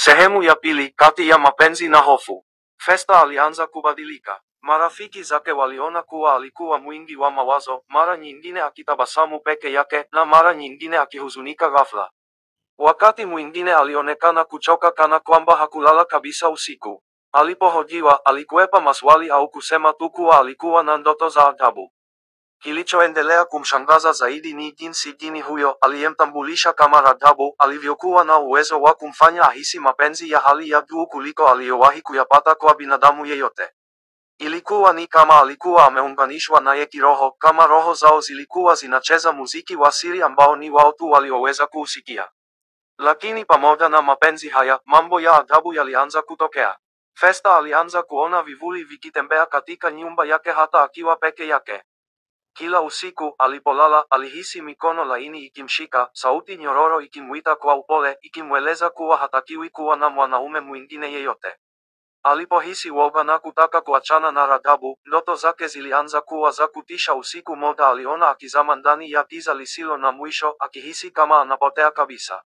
Sehemu ya pili, kati ya mapenzi na hofu. Festa alianza kubadilika. Marafiki zake waliona kuwa alikuwa mwingi wa mawazo, mara nyingine akitabasamu peke yake na mara nyingine akihuzunika ghafla. Wakati mwingine alionekana kuchoka kana kwamba hakulala kabisa usiku. Alipohojiwa, alikwepa maswali au kusema tu kuwa alikuwa na ndoto za ajabu. Kilichoendelea kumshangaza zaidi ni jinsi jini huyo aliyemtambulisha kama Rajabu alivyokuwa na uwezo wa kumfanya ahisi mapenzi ya hali ya juu kuliko aliyowahi kuyapata kwa binadamu yeyote. Ilikuwa ni kama alikuwa ameunganishwa naye kiroho, kama roho zao zilikuwa zinacheza muziki wa siri ambao ni wao tu walioweza kuusikia. Lakini pamoja na mapenzi haya, mambo ya ajabu yalianza kutokea. Festa alianza kuona vivuli vikitembea katika nyumba yake hata akiwa peke yake. Kila usiku alipolala alihisi mikono laini ikimshika, sauti nyororo ikimwita kwa upole, ikimweleza kuwa hatakiwi kuwa na mwanaume mwingine yeyote. Alipohisi woga na kutaka kuachana na Rajabu, ndoto zake zilianza kuwa za kutisha. Usiku moja aliona akizama ndani ya giza lisilo na mwisho, akihisi kama anapotea kabisa.